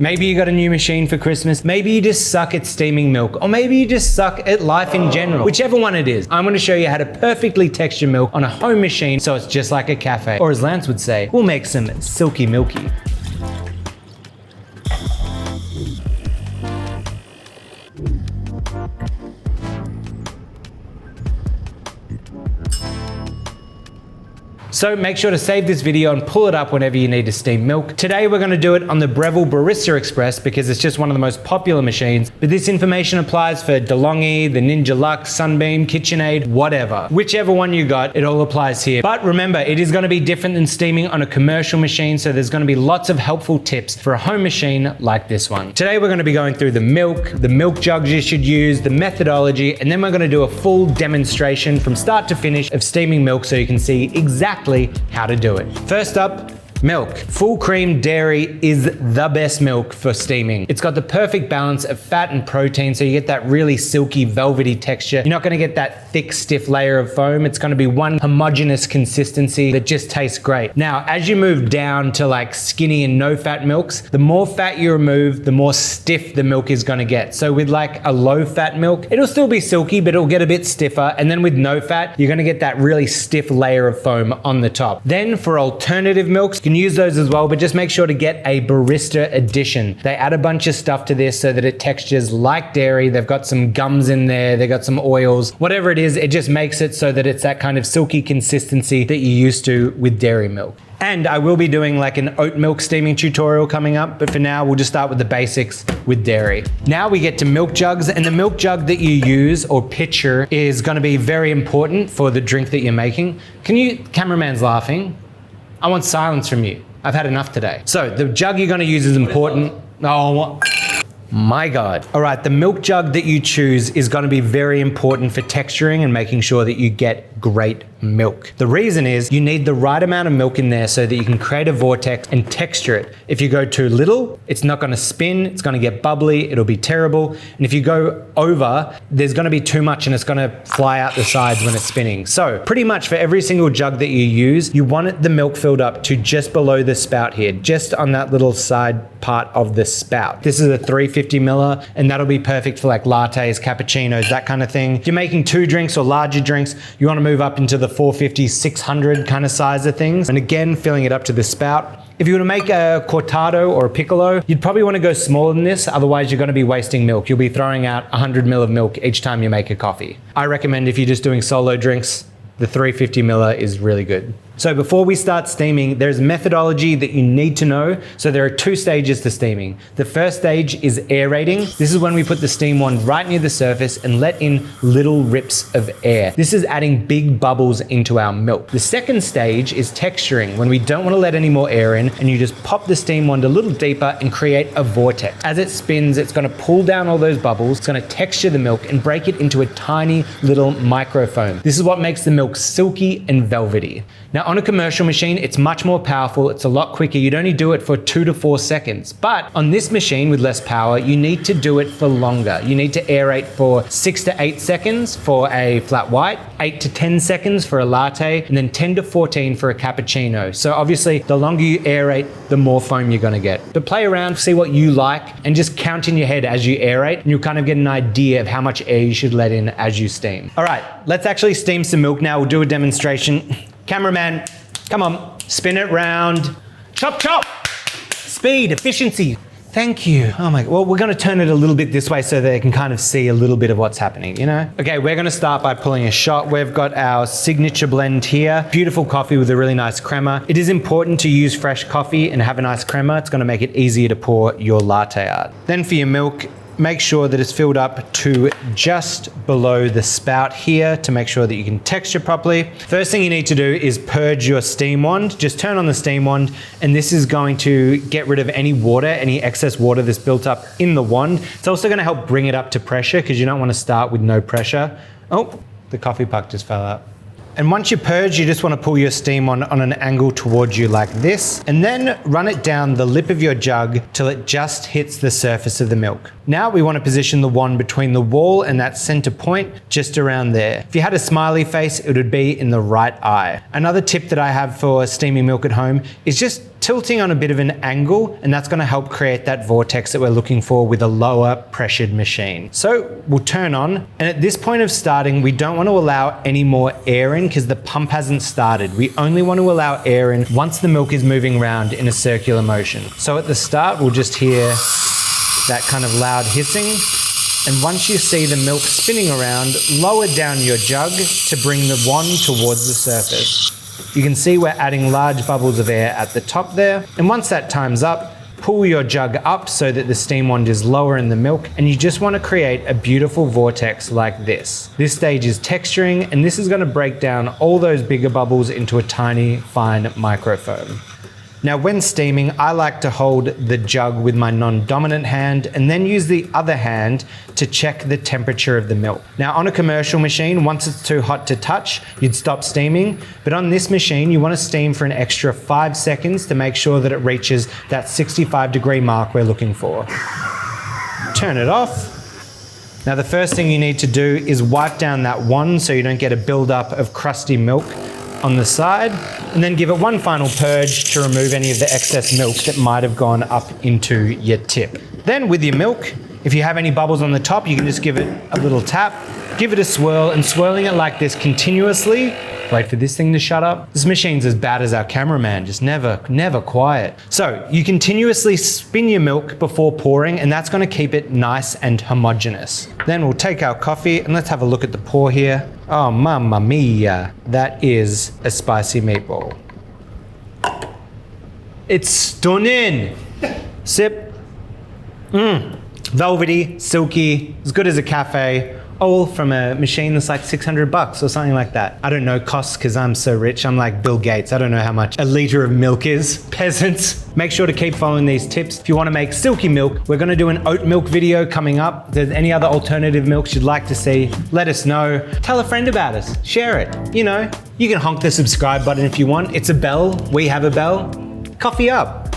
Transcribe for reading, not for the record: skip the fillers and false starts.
Maybe you got a new machine for Christmas. Maybe you just suck at steaming milk, or maybe you just suck at life in general. Whichever one it is, I'm going to show you how to perfectly texture milk on a home machine so it's just like a cafe. Or as Lance would say, we'll make some silky milky. So make sure to save this video and pull it up whenever you need to steam milk. Today we're going to do it on the Breville Barista Express because it's just one of the most popular machines, but this information applies for DeLonghi, the Ninja Luxe, Sunbeam, KitchenAid, whatever. Whichever one you got, it all applies here. But remember, it is going to be different than steaming on a commercial machine, so there's going to be lots of helpful tips for a home machine like this one. Today we're going to be going through the milk jugs you should use, the methodology, and then we're going to do a full demonstration from start to finish of steaming milk so you can see exactly how to do it. First up, milk. Full cream dairy is the best milk for steaming. It's got the perfect balance of fat and protein, so you get that really silky, velvety texture. You're not going to get that thick, stiff layer of foam. It's going to be one homogeneous consistency that just tastes great. Now, as you move down to like skinny and no fat milks, the more fat you remove, the more stiff the milk is going to get. So with like a low fat milk, it'll still be silky, but it'll get a bit stiffer. And then with no fat, you're going to get that really stiff layer of foam on the top. Then for alternative milks, you can use those as well, but just make sure to get a barista edition. They add a bunch of stuff to this so that it textures like dairy. They've got some gums in there, they've got some oils, whatever it is, it just makes it so that it's that kind of silky consistency that you're used to with dairy milk. And I will be doing like an oat milk steaming tutorial coming up, but for now we'll just start with the basics with dairy. Now we get to milk jugs, and the milk jug that you use or pitcher is going to be very important for the drink that you're making. Cameraman's laughing. I want silence from you. I've had enough today. So the jug you're going to use is important. Oh my God. All right, the milk jug that you choose is going to be very important for texturing and making sure that you get great milk. The reason is you need the right amount of milk in there so that you can create a vortex and texture it. If you go too little, it's not going to spin, it's going to get bubbly, it'll be terrible. And if you go over, there's going to be too much and it's going to fly out the sides when it's spinning. So pretty much for every single jug that you use, you want the milk filled up to just below the spout here, just on that little side part of the spout. This is a 350 ml, and that'll be perfect for like lattes, cappuccinos, that kind of thing. If you're making 2 drinks or larger drinks, you want to move up into the 450, 600 kind of size of things. And again, filling it up to the spout. If you were to make a cortado or a piccolo, you'd probably want to go smaller than this, otherwise you're going to be wasting milk. You'll be throwing out 100 ml of milk each time you make a coffee. I recommend if you're just doing solo drinks, the 350 ml is really good. So before we start steaming, there's methodology that you need to know. So there are 2 stages to steaming. The first stage is aerating. This is when we put the steam wand right near the surface and let in little rips of air. This is adding big bubbles into our milk. The second stage is texturing, when we don't want to let any more air in, and you just pop the steam wand a little deeper and create a vortex. As it spins, it's going to pull down all those bubbles. It's going to texture the milk and break it into a tiny little microfoam. This is what makes the milk silky and velvety. Now on a commercial machine, it's much more powerful, it's a lot quicker, you'd only do it for 2 to 4 seconds. But on this machine with less power, you need to do it for longer. You need to aerate for 6 to 8 seconds for a flat white, 8 to 10 seconds for a latte, and then 10 to 14 for a cappuccino. So obviously, the longer you aerate, the more foam you're gonna get. But play around, see what you like, and just count in your head as you aerate, and you'll kind of get an idea of how much air you should let in as you steam. All right, let's actually steam some milk now. We'll do a demonstration. Cameraman, come on, spin it round. Chop, chop. Speed, efficiency. Thank you. Oh my, well, we're gonna turn it a little bit this way so they can kind of see a little bit of what's happening, you know? Okay, we're gonna start by pulling a shot. We've got our signature blend here. Beautiful coffee with a really nice crema. It is important to use fresh coffee and have a nice crema. It's gonna make it easier to pour your latte out. Then for your milk, make sure that it's filled up to just below the spout here to make sure that you can texture properly. First thing you need to do is purge your steam wand. Just turn on the steam wand, and this is going to get rid of any water, any excess water that's built up in the wand. It's also going to help bring it up to pressure because you don't want to start with no pressure. Oh, the coffee puck just fell out. And once you purge, you just want to pull your steam on an angle towards you like this, and then run it down the lip of your jug till it just hits the surface of the milk. Now we want to position the wand between the wall and that center point, just around there. If you had a smiley face, it would be in the right eye. Another tip that I have for steaming milk at home is just tilting on a bit of an angle, and that's gonna help create that vortex that we're looking for with a lower pressured machine. So we'll turn on, and at this point of starting, we don't want to allow any more air in because the pump hasn't started. We only want to allow air in once the milk is moving around in a circular motion. So at the start, we'll just hear that kind of loud hissing. And once you see the milk spinning around, lower down your jug to bring the wand towards the surface. You can see we're adding large bubbles of air at the top there. And once that time's up, pull your jug up so that the steam wand is lower in the milk, and you just want to create a beautiful vortex like this. This stage is texturing, and this is going to break down all those bigger bubbles into a tiny, fine microfoam. Now, when steaming, I like to hold the jug with my non-dominant hand and then use the other hand to check the temperature of the milk. Now, on a commercial machine, once it's too hot to touch, you'd stop steaming. But on this machine, you want to steam for an extra 5 seconds to make sure that it reaches that 65-degree mark we're looking for. Turn it off. Now, the first thing you need to do is wipe down that wand so you don't get a buildup of crusty milk on the side, and then give it one final purge to remove any of the excess milk that might have gone up into your tip. Then with your milk, if you have any bubbles on the top, you can just give it a little tap, give it a swirl, and swirling it like this continuously. Wait for this thing to shut up. This machine's as bad as our cameraman, just never quiet. So you continuously spin your milk before pouring, and that's gonna keep it nice and homogeneous. Then we'll take our coffee and let's have a look at the pour here. Oh, mamma mia, that is a spicy meatball. It's stunning. Sip. Velvety, silky, as good as a cafe. All from a machine that's like $600 or something like that. I don't know costs because I'm so rich. I'm like Bill Gates. I don't know how much a liter of milk is. Peasants. Make sure to keep following these tips. If you want to make silky milk, we're going to do an oat milk video coming up. If there's any other alternative milks you'd like to see, let us know. Tell a friend about us. Share it. You know, you can honk the subscribe button if you want. It's a bell. We have a bell. Coffee up.